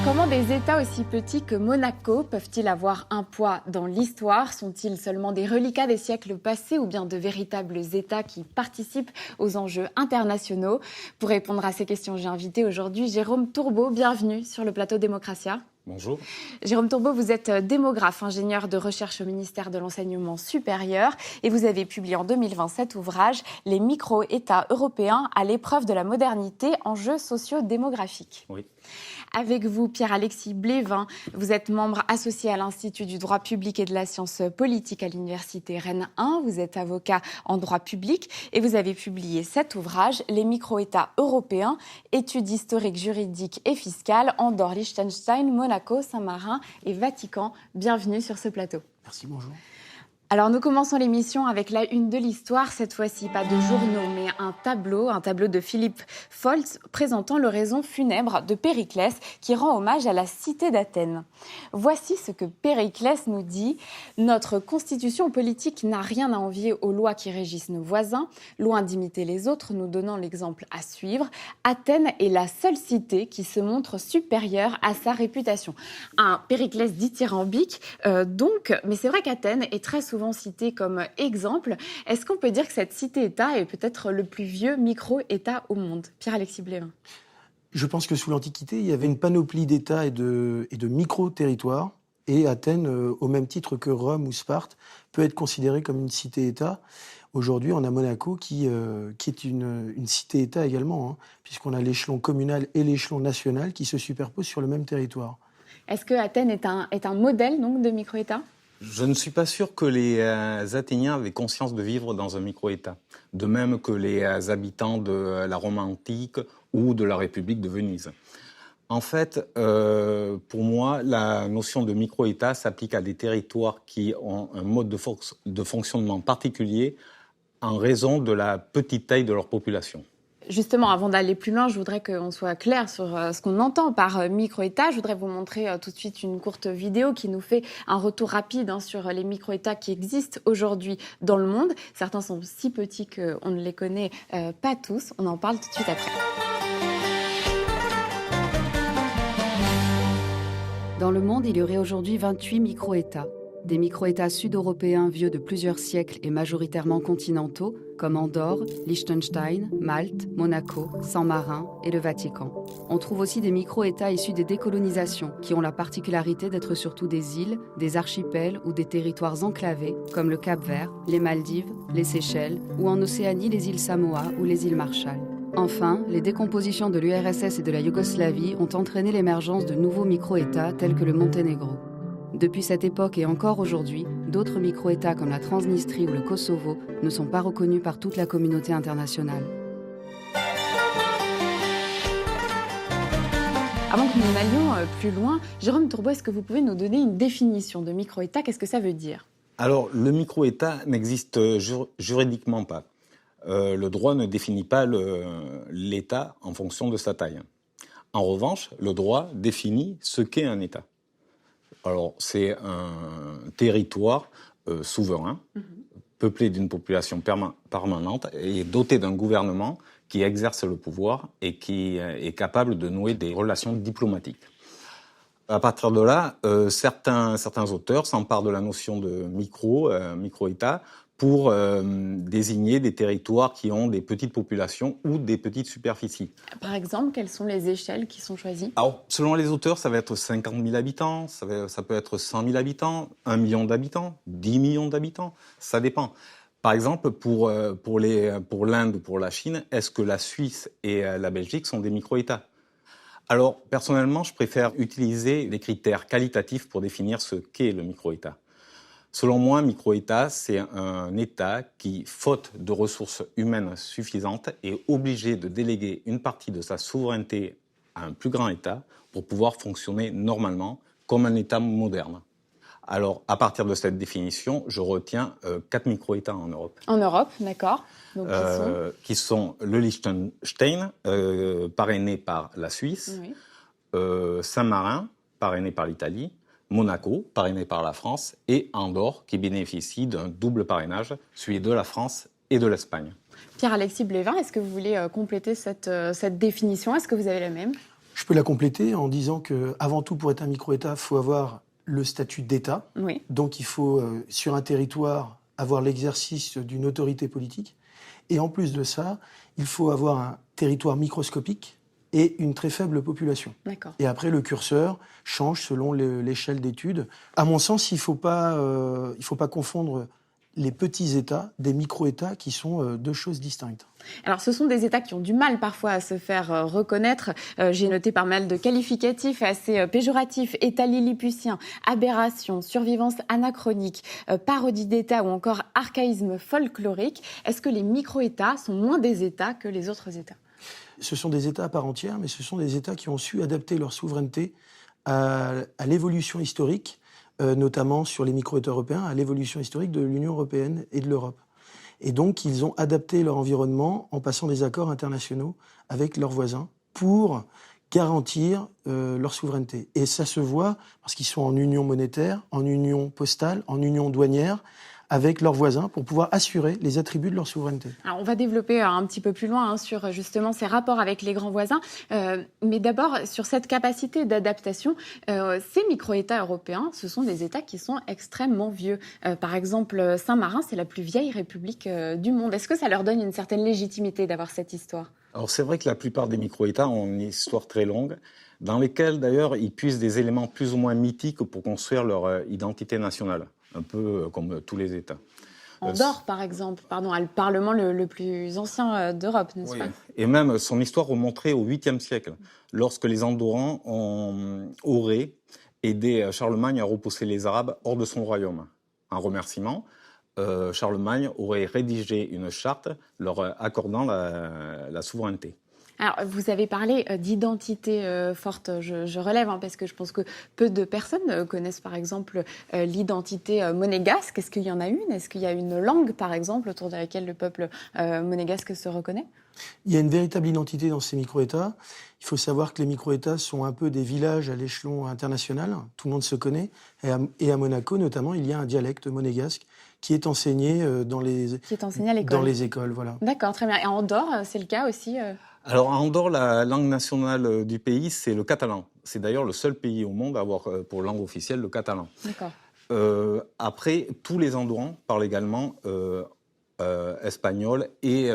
Comment des États aussi petits que Monaco peuvent-ils avoir un poids dans l'histoire? Sont-ils seulement des reliquats des siècles passés ou bien de véritables États qui participent aux enjeux internationaux? Pour répondre à ces questions, j'ai invité aujourd'hui Jérôme Tourbeau. Bienvenue sur le plateau Démocratia. Bonjour. Jérôme Tourbeau, vous êtes démographe, ingénieur de recherche au ministère de l'Enseignement supérieur et vous avez publié en 2020 cet ouvrage « Les micro-États européens à l'épreuve de la modernité, enjeux socio-démographiques ». Oui. Avec vous, Pierre-Alexis Blévin, vous êtes membre associé à l'Institut du droit public et de la science politique à l'Université Rennes 1. Vous êtes avocat en droit public et vous avez publié cet ouvrage, Les micro-États européens, études historiques, juridiques et fiscales, Andorre, Liechtenstein, Monaco, Saint-Marin et Vatican. Bienvenue sur ce plateau. Merci, bonjour. Alors nous commençons l'émission avec la une de l'histoire, cette fois-ci pas de journaux mais un tableau de Philippe Foltz présentant l'oraison funèbre de Périclès qui rend hommage à la cité d'Athènes. Voici ce que Périclès nous dit. Notre constitution politique n'a rien à envier aux lois qui régissent nos voisins. Loin d'imiter les autres, nous donnons l'exemple à suivre. Athènes est la seule cité qui se montre supérieure à sa réputation. Un Périclès dithyrambique donc, mais c'est vrai qu'Athènes est très souvent cité comme exemple. Est-ce qu'on peut dire que cette cité-État est peut-être le plus vieux micro-État au monde? Pierre-Alexis Blévin. Je pense que sous l'Antiquité, il y avait une panoplie d'États et de micro-territoires. Et Athènes, au même titre que Rome ou Sparte, peut être considérée comme une cité-État. Aujourd'hui, on a Monaco qui est une cité-État également, hein, puisqu'on a l'échelon communal et l'échelon national qui se superposent sur le même territoire. Est-ce que Athènes est un modèle donc, de micro-État ? Je ne suis pas sûr que les Athéniens avaient conscience de vivre dans un micro-État. De même que les habitants de la Rome antique ou de la République de Venise. En fait, pour moi, la notion de micro-État s'applique à des territoires qui ont un mode de fonctionnement particulier en raison de la petite taille de leur population. Justement, avant d'aller plus loin, je voudrais qu'on soit clair sur ce qu'on entend par micro-État. Je voudrais vous montrer tout de suite une courte vidéo qui nous fait un retour rapide sur les micro-États qui existent aujourd'hui dans le monde. Certains sont si petits qu'on ne les connaît pas tous. On en parle tout de suite après. Dans le monde, il y aurait aujourd'hui 28 micro-États. Des micro-États sud-européens vieux de plusieurs siècles et majoritairement continentaux, comme Andorre, Liechtenstein, Malte, Monaco, Saint-Marin et le Vatican. On trouve aussi des micro-États issus des décolonisations, qui ont la particularité d'être surtout des îles, des archipels ou des territoires enclavés, comme le Cap-Vert, les Maldives, les Seychelles, ou en Océanie les îles Samoa ou les îles Marshall. Enfin, les décompositions de l'URSS et de la Yougoslavie ont entraîné l'émergence de nouveaux micro-États tels que le Monténégro. Depuis cette époque et encore aujourd'hui, d'autres micro-États comme la Transnistrie ou le Kosovo ne sont pas reconnus par toute la communauté internationale. Avant que nous n'allions plus loin, Jérôme Tourbeau, est-ce que vous pouvez nous donner une définition de micro-État? Qu'est-ce que ça veut dire? Alors, le micro-État n'existe juridiquement pas. Le droit ne définit pas l'État en fonction de sa taille. En revanche, le droit définit ce qu'est un État. Alors, c'est un territoire souverain, peuplé d'une population permanente et doté d'un gouvernement qui exerce le pouvoir et qui est capable de nouer des relations diplomatiques. À partir de là, certains auteurs s'emparent de la notion de micro-État, pour désigner des territoires qui ont des petites populations ou des petites superficies. Par exemple, quelles sont les échelles qui sont choisies? Alors, selon les auteurs, ça va être 50 000 habitants, ça peut être 100 000 habitants, 1 million d'habitants, 10 millions d'habitants, ça dépend. Par exemple, pour l'Inde ou pour la Chine, est-ce que la Suisse et la Belgique sont des micro-États? Alors, personnellement, je préfère utiliser des critères qualitatifs pour définir ce qu'est le micro-État. Selon moi, un micro-État, c'est un État qui, faute de ressources humaines suffisantes, est obligé de déléguer une partie de sa souveraineté à un plus grand État pour pouvoir fonctionner normalement comme un État moderne. Alors, à partir de cette définition, je retiens 4 micro-États en Europe. En Europe, d'accord. Donc, qui sont le Liechtenstein, parrainé par la Suisse, oui. Saint-Marin, parrainé par l'Italie, Monaco, parrainé par la France, et Andorre, qui bénéficie d'un double parrainage, celui de la France et de l'Espagne. Pierre-Alexis Blévin, est-ce que vous voulez compléter cette définition? Est-ce que vous avez la même? Je peux la compléter en disant qu'avant tout, pour être un micro-État, il faut avoir le statut d'État. Oui. Donc il faut, sur un territoire, avoir l'exercice d'une autorité politique. Et en plus de ça, il faut avoir un territoire microscopique et une très faible population. D'accord. Et après, le curseur change selon l'échelle d'études. À mon sens, il ne faut pas confondre les petits États des micro-États qui sont deux choses distinctes. Alors, ce sont des États qui ont du mal parfois à se faire reconnaître. J'ai noté pas mal de qualificatifs assez péjoratifs. État lilliputien, aberration, survivance anachronique, parodie d'État ou encore archaïsme folklorique. Est-ce que les micro-États sont moins des États que les autres États ? Ce sont des États à part entière, mais ce sont des États qui ont su adapter leur souveraineté à l'évolution historique, notamment sur les micro-États européens, à l'évolution historique de l'Union européenne et de l'Europe. Et donc, ils ont adapté leur environnement en passant des accords internationaux avec leurs voisins pour garantir leur souveraineté. Et ça se voit parce qu'ils sont en union monétaire, en union postale, en union douanière, avec leurs voisins pour pouvoir assurer les attributs de leur souveraineté. Alors, on va développer un petit peu plus loin sur justement ces rapports avec les grands voisins. Mais d'abord, sur cette capacité d'adaptation, ces micro-États européens, ce sont des États qui sont extrêmement vieux. Par exemple, Saint-Marin, c'est la plus vieille république du monde. Est-ce que ça leur donne une certaine légitimité d'avoir cette histoire ? Alors c'est vrai que la plupart des micro-États ont une histoire très longue, dans lesquelles d'ailleurs ils puisent des éléments plus ou moins mythiques pour construire leur identité nationale. Un peu comme tous les États. Andorre, par exemple, a le Parlement le plus ancien d'Europe, n'est-ce pas ? Et même son histoire remonterait au 8e siècle, lorsque les Andorrans auraient aidé Charlemagne à repousser les Arabes hors de son royaume. En remerciement, Charlemagne aurait rédigé une charte leur accordant la souveraineté. Alors, vous avez parlé d'identité forte. Je relève, parce que je pense que peu de personnes connaissent, par exemple, l'identité monégasque. Est-ce qu'il y en a une ? Est-ce qu'il y a une langue, par exemple, autour de laquelle le peuple monégasque se reconnaît ? Il y a une véritable identité dans ces micro-États. Il faut savoir que les micro-États sont un peu des villages à l'échelon international. Tout le monde se connaît. Et à Monaco, notamment, il y a un dialecte monégasque qui est enseigné dans les écoles. Voilà. D'accord, très bien. Et en Andorre, c'est le cas aussi Alors, à Andorre, la langue nationale du pays, c'est le catalan. C'est d'ailleurs le seul pays au monde à avoir pour langue officielle le catalan. D'accord. Après, tous les Andorrans parlent également espagnol et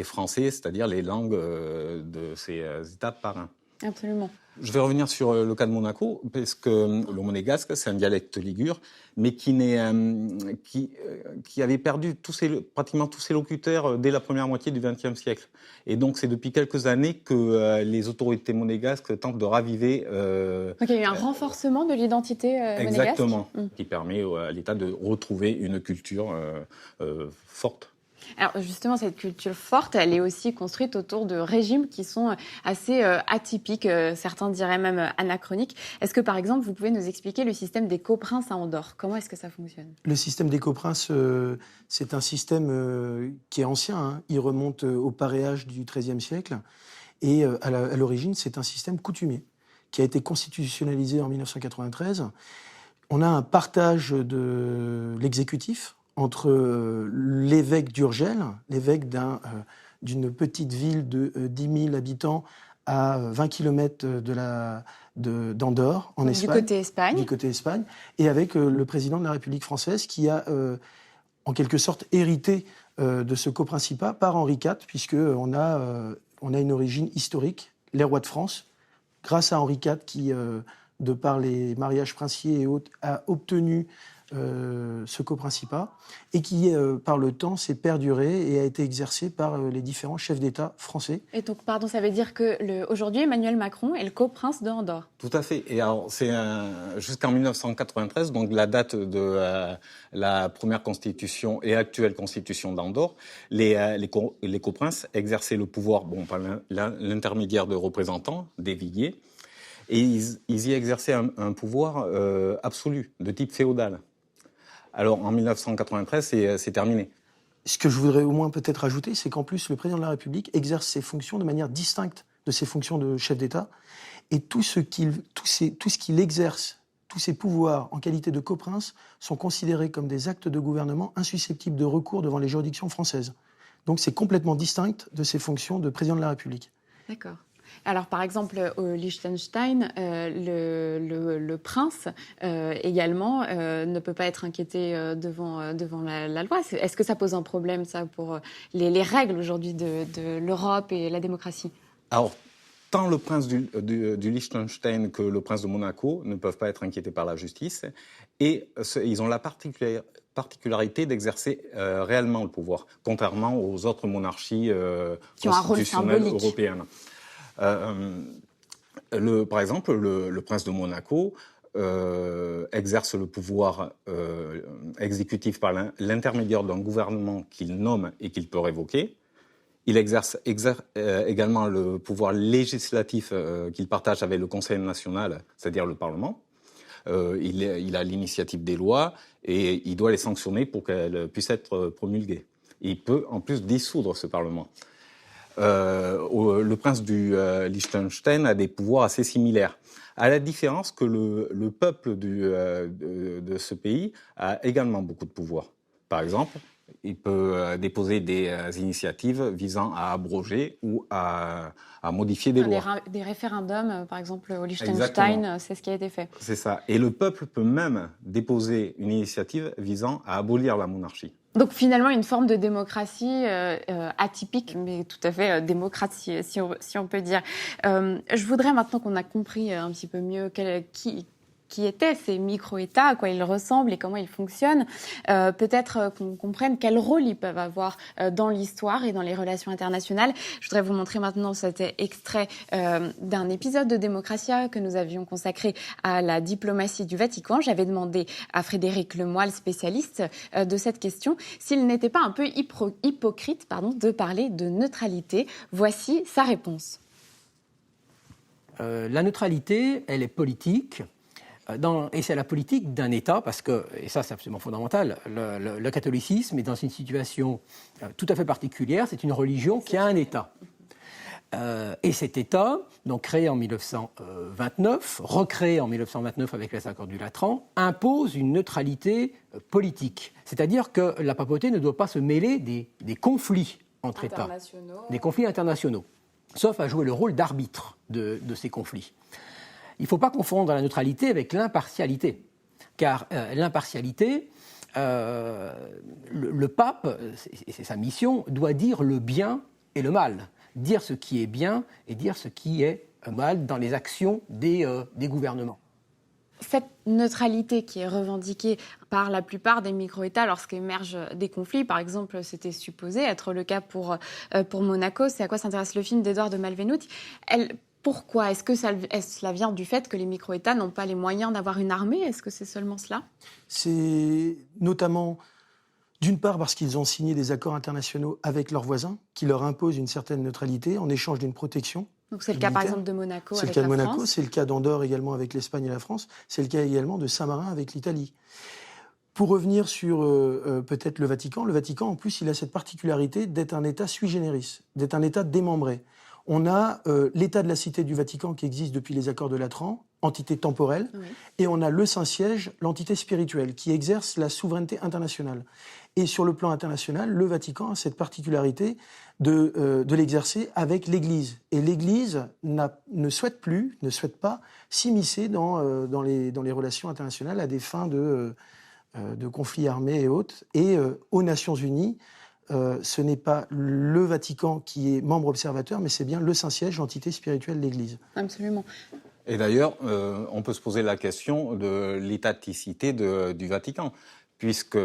français, c'est-à-dire les langues de ces États parrains. Absolument. Je vais revenir sur le cas de Monaco, parce que le monégasque, c'est un dialecte ligure, mais qui avait perdu pratiquement tous ses locuteurs dès la première moitié du XXe siècle. Et donc, c'est depuis quelques années que les autorités monégasques tentent de raviver... Donc, il y a eu un renforcement de l'identité monégasque. Exactement, qui permet à l'État de retrouver une culture forte. Alors justement, cette culture forte, elle est aussi construite autour de régimes qui sont assez atypiques, certains diraient même anachroniques. Est-ce que par exemple, vous pouvez nous expliquer le système des coprinces à Andorre ? Comment est-ce que ça fonctionne ? Le système des coprinces, c'est un système qui est ancien. Il remonte au paréage du XIIIe siècle. Et à l'origine, c'est un système coutumier qui a été constitutionnalisé en 1993. On a un partage de l'exécutif entre l'évêque d'Urgell, l'évêque d'une petite ville de 10 000 habitants à 20 km d'Andorre, en Espagne. Du côté Espagne. Et avec le président de la République française qui a, en quelque sorte, hérité de ce coprincipat par Henri IV, puisqu'on a une origine historique, les rois de France, grâce à Henri IV qui, de par les mariages princiers et autres, a obtenu ce coprincipat et qui, par le temps, s'est perduré et a été exercé par les différents chefs d'État français. Et donc, ça veut dire que aujourd'hui, Emmanuel Macron est le coprince d'Andorre. Tout à fait. Et alors, c'est jusqu'en 1993, donc la date de la première constitution et actuelle constitution d'Andorre, les coprinces exerçaient le pouvoir, par l'intermédiaire de représentants, des viguiers, et ils y exerçaient un pouvoir absolu, de type féodal. Alors, en 1993, c'est terminé. Ce que je voudrais au moins peut-être ajouter, c'est qu'en plus, le président de la République exerce ses fonctions de manière distincte de ses fonctions de chef d'État. Et tout ce qu'il exerce, tous ses pouvoirs en qualité de coprince, sont considérés comme des actes de gouvernement insusceptibles de recours devant les juridictions françaises. Donc c'est complètement distinct de ses fonctions de président de la République. D'accord. Alors, par exemple, au Liechtenstein, le prince également ne peut pas être inquiété devant la loi. Est-ce que ça pose un problème, ça, pour les règles aujourd'hui de l'Europe et la démocratie? Alors, tant le prince du Liechtenstein que le prince de Monaco ne peuvent pas être inquiétés par la justice et ils ont la particularité d'exercer réellement le pouvoir, contrairement aux autres monarchies constitutionnelles européennes. Par exemple, le prince de Monaco exerce le pouvoir exécutif par l'intermédiaire d'un gouvernement qu'il nomme et qu'il peut révoquer. Il exerce également le pouvoir législatif qu'il partage avec le Conseil national, c'est-à-dire le Parlement. Il a l'initiative des lois et il doit les sanctionner pour qu'elles puissent être promulguées. Et il peut en plus dissoudre ce Parlement. Le prince du Liechtenstein a des pouvoirs assez similaires, à la différence que le peuple de ce pays a également beaucoup de pouvoirs. Par exemple, il peut déposer des initiatives visant à abroger ou à modifier des lois. Des référendums, par exemple, au Liechtenstein, c'est ce qui a été fait. C'est ça. Et le peuple peut même déposer une initiative visant à abolir la monarchie. Donc finalement, une forme de démocratie atypique, mais tout à fait démocratie, si on peut dire. Je voudrais maintenant qu'on a compris un petit peu mieux qui étaient ces micro-États, à quoi ils ressemblent et comment ils fonctionnent. Peut-être qu'on comprenne quel rôle ils peuvent avoir dans l'histoire et dans les relations internationales. Je voudrais vous montrer maintenant cet extrait d'un épisode de Démocratia que nous avions consacré à la diplomatie du Vatican. J'avais demandé à Frédéric Lemoyle, spécialiste de cette question, s'il n'était pas un peu hypocrite de parler de neutralité. Voici sa réponse. La neutralité, elle est politique. Et c'est la politique d'un État, parce que, et ça c'est absolument fondamental, le catholicisme est dans une situation tout à fait particulière, c'est une religion qui a un État. Et cet État, donc créé en 1929, recréé en 1929 avec les accords du Latran, impose une neutralité politique. C'est-à-dire que la papauté ne doit pas se mêler des conflits entre États, des conflits internationaux, sauf à jouer le rôle d'arbitre de ces conflits. Il ne faut pas confondre la neutralité avec l'impartialité, car l'impartialité, le pape, c'est sa mission, doit dire le bien et le mal, dire ce qui est bien et dire ce qui est mal dans les actions des gouvernements. Cette neutralité qui est revendiquée par la plupart des micro-États lorsqu'émergent des conflits, par exemple, c'était supposé être le cas pour Monaco, c'est à quoi s'intéresse le film d'Edouard de Malvenuti. Pourquoi ? Est-ce que cela vient du fait que les micro-États n'ont pas les moyens d'avoir une armée ? Est-ce que c'est seulement cela ? C'est notamment, d'une part, parce qu'ils ont signé des accords internationaux avec leurs voisins qui leur imposent une certaine neutralité en échange d'une protection. Donc c'est le cas, par exemple, de Monaco avec la France. C'est le cas de Monaco, c'est le cas d'Andorre également avec l'Espagne et la France, c'est le cas également de Saint-Marin avec l'Italie. Pour revenir sur peut-être le Vatican, en plus, il a cette particularité d'être un État sui generis, d'être un État démembré. On a l'État de la Cité du Vatican qui existe depuis les accords de Latran, entité temporelle, oui. Et on a le Saint-Siège, l'entité spirituelle, qui exerce la souveraineté internationale. Et sur le plan international, le Vatican a cette particularité de l'exercer avec l'Église. Et l'Église ne souhaite pas s'immiscer dans les relations internationales à des fins de conflits armés et autres. Et aux Nations Unies, ce n'est pas le Vatican qui est membre observateur, mais c'est bien le Saint-Siège, l'entité spirituelle de l'Église. Absolument. Et d'ailleurs, on peut se poser la question de l'étaticité du Vatican, puisque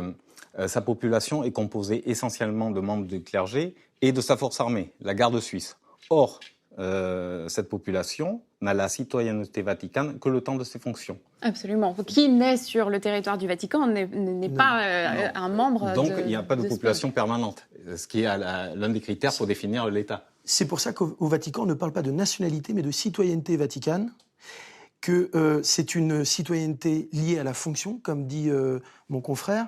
sa population est composée essentiellement de membres du clergé et de sa force armée, la garde suisse. Or, cette population n'a la citoyenneté vaticane que le temps de ses fonctions. Absolument. Qui naît sur le territoire du Vatican n'est pas un membre. Donc il n'y a pas de population permanente, ce qui est l'un des critères pour définir l'État. C'est pour ça qu'au Vatican, on ne parle pas de nationalité, mais de citoyenneté vaticane, que c'est une citoyenneté liée à la fonction, comme dit mon confrère,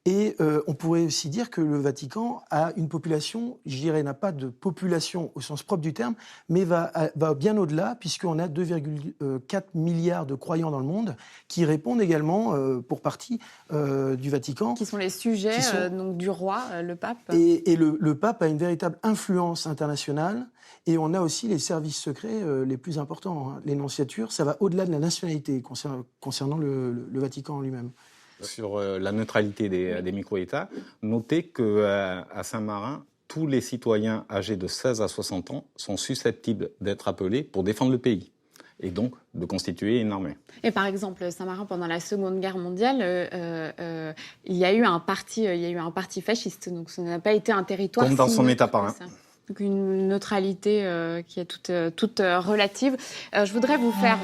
Et on pourrait aussi dire que le Vatican a une population, je dirais, n'a pas de population au sens propre du terme, mais va bien au-delà, puisqu'on a 2,4 milliards de croyants dans le monde qui répondent également, pour partie, du Vatican. Qui sont les sujets donc, du roi, le pape. Et le pape a une véritable influence internationale. Et on a aussi les services secrets les plus importants. Hein. Les nonciatures, ça va au-delà de la nationalité concernant le Vatican lui-même. Sur la neutralité des micro-États, notez qu'à Saint-Marin, tous les citoyens âgés de 16 à 60 ans sont susceptibles d'être appelés pour défendre le pays et donc de constituer une armée. Et par exemple, Saint-Marin, pendant la Seconde Guerre mondiale, il y a eu un parti fasciste, donc ça n'a pas été un territoire... Comme dans son État parrain. Donc une neutralité qui est toute relative. Je voudrais vous faire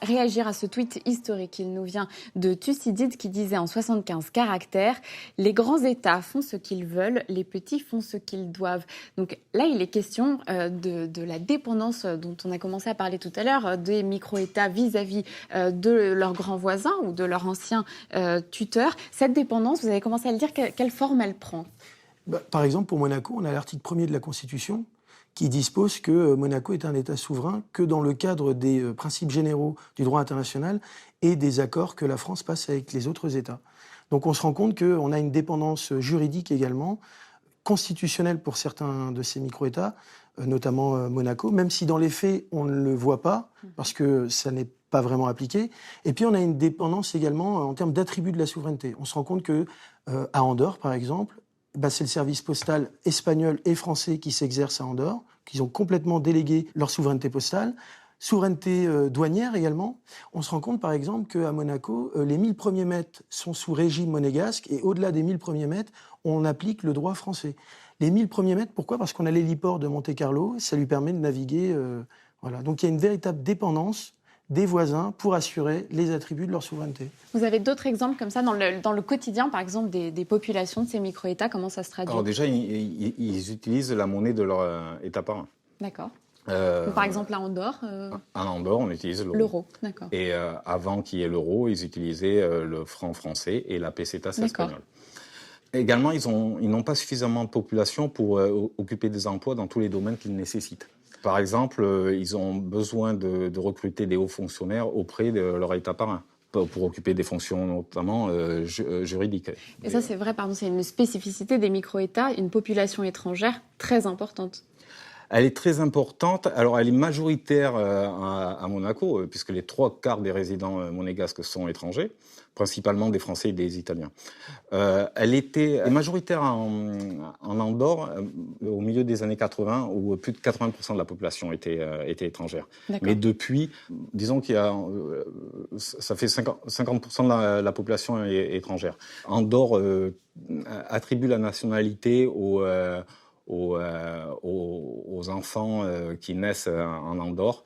réagir à ce tweet historique. Il nous vient de Thucydide qui disait en 75 caractères « Les grands États font ce qu'ils veulent, les petits font ce qu'ils doivent ». Donc là, il est question de la dépendance dont on a commencé à parler tout à l'heure, des micro-États vis-à-vis de leurs grands voisins ou de leurs anciens tuteurs. Cette dépendance, vous avez commencé à le dire, quelle forme elle prend ? Par exemple, pour Monaco, on a l'article 1er de la Constitution qui dispose que Monaco est un État souverain que dans le cadre des principes généraux du droit international et des accords que la France passe avec les autres États. Donc on se rend compte qu'on a une dépendance juridique également, constitutionnelle pour certains de ces micro-États, notamment Monaco, même si dans les faits, on ne le voit pas, parce que ça n'est pas vraiment appliqué. Et puis on a une dépendance également en termes d'attributs de la souveraineté. On se rend compte qu'à Andorre, par exemple, c'est le service postal espagnol et français qui s'exerce à Andorre, qui ont complètement délégué leur souveraineté postale. Souveraineté douanière également. On se rend compte, par exemple, qu'à Monaco, les 1000 premiers mètres sont sous régime monégasque et au-delà des 1000 premiers mètres, on applique le droit français. Les 1000 premiers mètres, pourquoi ? Parce qu'on a l'héliport de Monte-Carlo, ça lui permet de naviguer. Voilà. Donc il y a une véritable dépendance des voisins pour assurer les attributs de leur souveraineté. Vous avez d'autres exemples comme ça dans le quotidien, par exemple, des populations de ces micro-États, comment ça se traduit ? Alors déjà, ils utilisent la monnaie de leur État parrain. D'accord. Donc, par exemple, à Andorre À Andorre, on utilise l'euro. L'euro, d'accord. Et avant qu'il y ait l'euro, ils utilisaient le franc français et la pesetas espagnole. Également, ils n'ont pas suffisamment de population pour occuper des emplois dans tous les domaines qu'ils nécessitent. Par exemple, ils ont besoin de recruter des hauts fonctionnaires auprès de leur État parrain pour occuper des fonctions notamment juridiques. Et ça, c'est vrai, c'est une spécificité des micro-États, une population étrangère très importante. Elle est très importante. Alors, elle est majoritaire à Monaco, puisque les 3/4 des résidents monégasques sont étrangers, principalement des Français et des Italiens. Elle était majoritaire en Andorre au milieu des années 80, où plus de 80% de la population était étrangère. Mais depuis, disons ça fait 50% de la population est étrangère. Andorre attribue la nationalité aux enfants qui naissent en Andorre,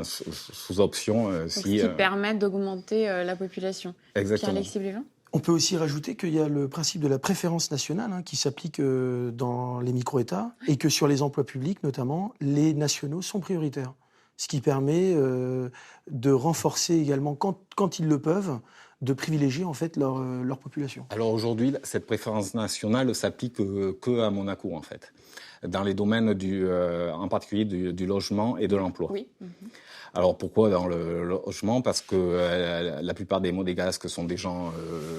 sous option. Ce qui permet d'augmenter la population. Exactement. Pierre-Alexis Blévin ? On peut aussi rajouter qu'il y a le principe de la préférence nationale qui s'applique dans les micro-États et que sur les emplois publics, notamment, les nationaux sont prioritaires. Ce qui permet de renforcer également, quand ils le peuvent, de privilégier en fait leur population. Alors aujourd'hui, cette préférence nationale ne s'applique que à Monaco en fait, dans les domaines en particulier du logement et de l'emploi. Oui. Alors pourquoi dans le logement ? Parce que la plupart des Monégasques sont des gens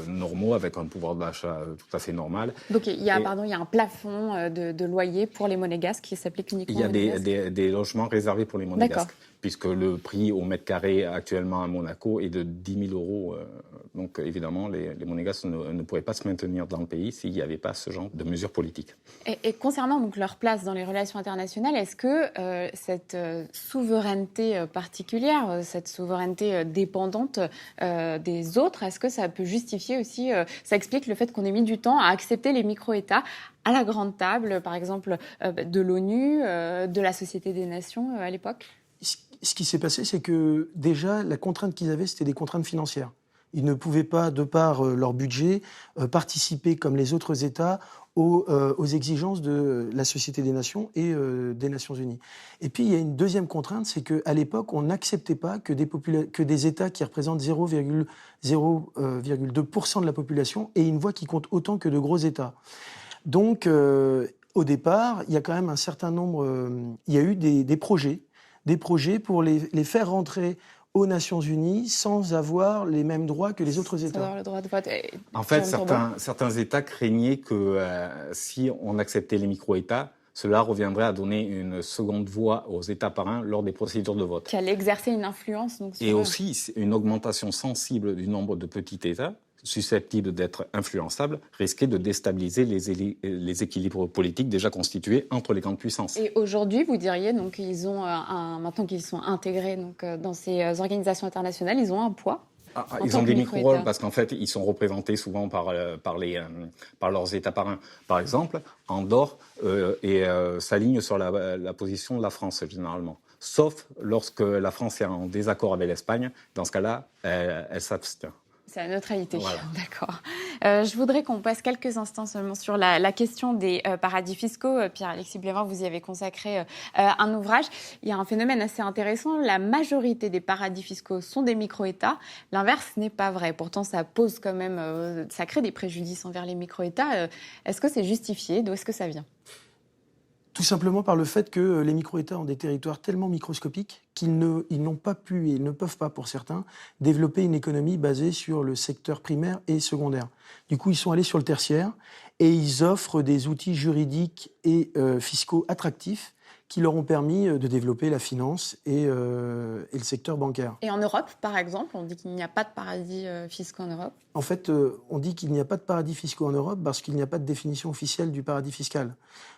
normaux avec un pouvoir d'achat tout à fait normal. Donc il y a un plafond de loyer pour les Monégasques qui s'applique uniquement aux Monégasques. Il y a des logements réservés pour les Monégasques, puisque le prix au mètre carré actuellement à Monaco est de 10 000 euros. Donc évidemment, les Monégasques ne pourraient pas se maintenir dans le pays s'il n'y avait pas ce genre de mesures politiques. Et concernant donc leur place dans les relations internationales, est-ce que cette souveraineté particulière, cette souveraineté dépendante des autres, est-ce que ça peut justifier aussi, ça explique le fait qu'on ait mis du temps à accepter les micro-États à la grande table, par exemple de l'ONU, de la Société des Nations à l'époque ? Ce qui s'est passé, c'est que déjà, la contrainte qu'ils avaient, c'était des contraintes financières. Ils ne pouvaient pas, de par leur budget, participer comme les autres États aux exigences de la Société des Nations et des Nations Unies. Et puis, il y a une deuxième contrainte, c'est qu'à l'époque, on n'acceptait pas que des États qui représentent 0,2% de la population aient une voix qui compte autant que de gros États. Donc, au départ, il y a quand même un certain nombre... il y a eu des projets pour les faire rentrer aux Nations Unies sans avoir les mêmes droits que les autres États. Avoir le droit de vote. En fait, certains États craignaient que si on acceptait les micro-États, cela reviendrait à donner une seconde voix aux États parrains lors des procédures de vote. Qui allait exercer une influence. Donc, et aussi, une augmentation sensible du nombre de petits États susceptibles d'être influençables risquait de déstabiliser les équilibres politiques déjà constitués entre les grandes puissances. Et aujourd'hui, vous diriez, donc, ils ont maintenant qu'ils sont intégrés donc, dans ces organisations internationales, ils ont un poids? Ils ont des micro-rôles parce qu'en fait, ils sont représentés souvent par leurs États parrains. Par exemple, Andorre s'aligne sur la position de la France, généralement. Sauf lorsque la France est en désaccord avec l'Espagne. Dans ce cas-là, elle s'abstient. C'est la neutralité, voilà. D'accord. Je voudrais qu'on passe quelques instants seulement sur la question des paradis fiscaux. Pierre-Alexis Blévin, vous y avez consacré un ouvrage. Il y a un phénomène assez intéressant. La majorité des paradis fiscaux sont des micro-États. L'inverse n'est pas vrai. Pourtant, ça pose quand même, ça crée des préjudices envers les micro-États. Est-ce que c'est justifié? D'où est-ce que ça vient? Tout simplement par le fait que les micro-États ont des territoires tellement microscopiques qu'ils n'ont pas pu, et ils ne peuvent pas pour certains, développer une économie basée sur le secteur primaire et secondaire. Du coup, ils sont allés sur le tertiaire et ils offrent des outils juridiques et fiscaux attractifs qui leur ont permis de développer la finance et le secteur bancaire. Et en Europe, par exemple, on dit qu'il n'y a pas de paradis fiscaux en Europe. En fait, on dit qu'il n'y a pas de paradis fiscaux en Europe parce qu'il n'y a pas de définition officielle du paradis fiscal.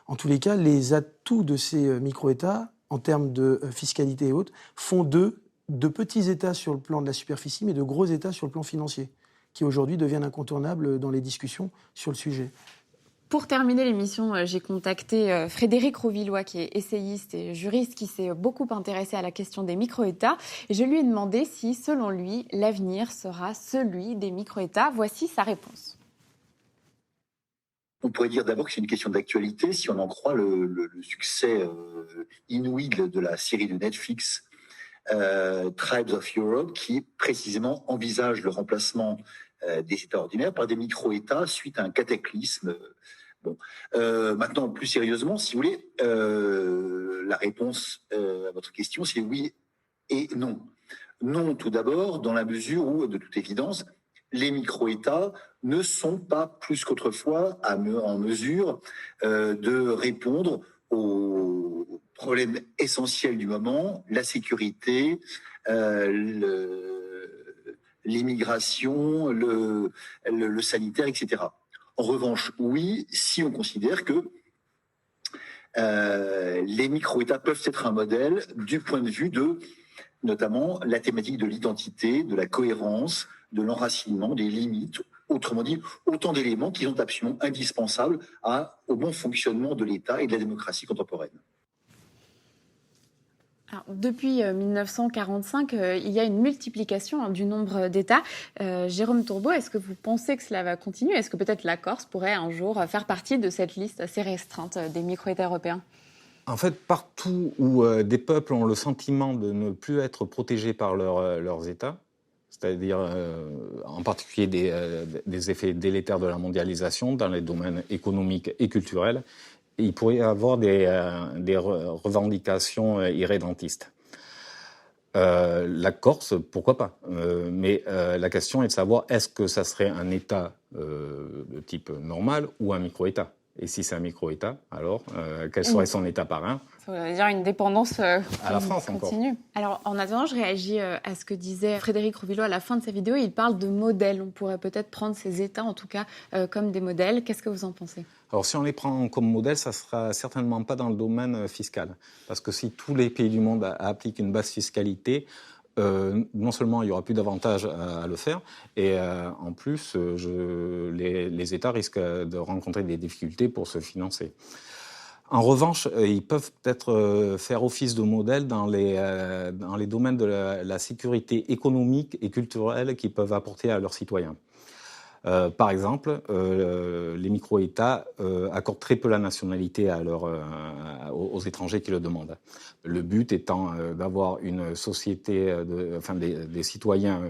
En tous les cas, les atouts de ces micro-États, en termes de fiscalité et autres, font d'eux de petits États sur le plan de la superficie, mais de gros États sur le plan financier, qui aujourd'hui deviennent incontournables dans les discussions sur le sujet. Pour terminer l'émission, j'ai contacté Frédéric Rouvillois, qui est essayiste et juriste, qui s'est beaucoup intéressé à la question des micro-États. Et je lui ai demandé si, selon lui, l'avenir sera celui des micro-États. Voici sa réponse. On pourrait dire d'abord que c'est une question d'actualité, si on en croit le succès inouï de la série de Netflix Tribes of Europe, qui précisément envisage le remplacement des États ordinaires par des micro-États suite à un cataclysme. Maintenant, plus sérieusement, si vous voulez, la réponse à votre question, c'est oui et non. Non, tout d'abord, dans la mesure où, de toute évidence, les micro-États ne sont pas plus qu'autrefois en mesure de répondre aux problèmes essentiels du moment, la sécurité, l'immigration, le sanitaire, etc. En revanche, oui, si on considère que les micro-États peuvent être un modèle du point de vue de, notamment, la thématique de l'identité, de la cohérence, de l'enracinement, des limites, autrement dit, autant d'éléments qui sont absolument indispensables au bon fonctionnement de l'État et de la démocratie contemporaine. Alors, depuis 1945, il y a une multiplication du nombre d'États. Jérôme Tourbeau, est-ce que vous pensez que cela va continuer? Est-ce que peut-être la Corse pourrait un jour faire partie de cette liste assez restreinte des micro-États européens? En fait, partout où des peuples ont le sentiment de ne plus être protégés par leurs États, c'est-à-dire en particulier des effets délétères de la mondialisation dans les domaines économiques et culturels, il pourrait y avoir des revendications irrédentistes. La Corse, pourquoi pas, mais la question est de savoir est-ce que ça serait un État de type normal ou un micro-État? Et si c'est un micro-État, alors quel serait son État parrain? Ça veut dire une dépendance à la France continue. Encore. Alors, en attendant, je réagis à ce que disait Frédéric Rouvillois à la fin de sa vidéo. Il parle de modèles. On pourrait peut-être prendre ces États, en tout cas, comme des modèles. Qu'est-ce que vous en pensez? Alors, si on les prend comme modèle, ça ne sera certainement pas dans le domaine fiscal. Parce que si tous les pays du monde appliquent une basse fiscalité, non seulement il n'y aura plus d'avantage à le faire, et en plus, les États risquent de rencontrer des difficultés pour se financer. En revanche, ils peuvent peut-être faire office de modèle dans les domaines de la sécurité économique et culturelle qu'ils peuvent apporter à leurs citoyens. Par exemple, les micro-États accordent très peu la nationalité aux étrangers qui le demandent. Le but étant d'avoir une société, des citoyens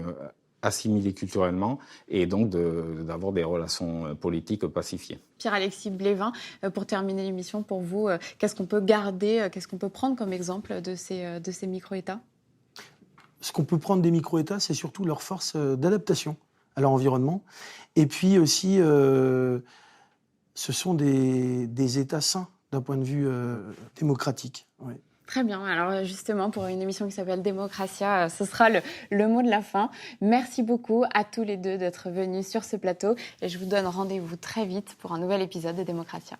assimilés culturellement et donc d'avoir des relations politiques pacifiées. Pierre-Alexis Blévin, pour terminer l'émission, pour vous, qu'est-ce qu'on peut garder, qu'est-ce qu'on peut prendre comme exemple de ces micro-États ? Ce qu'on peut prendre des micro-États, c'est surtout leur force d'adaptation à leur environnement. Et puis aussi, ce sont des États sains d'un point de vue démocratique. Oui. Très bien. Alors justement, pour une émission qui s'appelle Démocratia, ce sera le mot de la fin. Merci beaucoup à tous les deux d'être venus sur ce plateau. Et je vous donne rendez-vous très vite pour un nouvel épisode de Démocratia.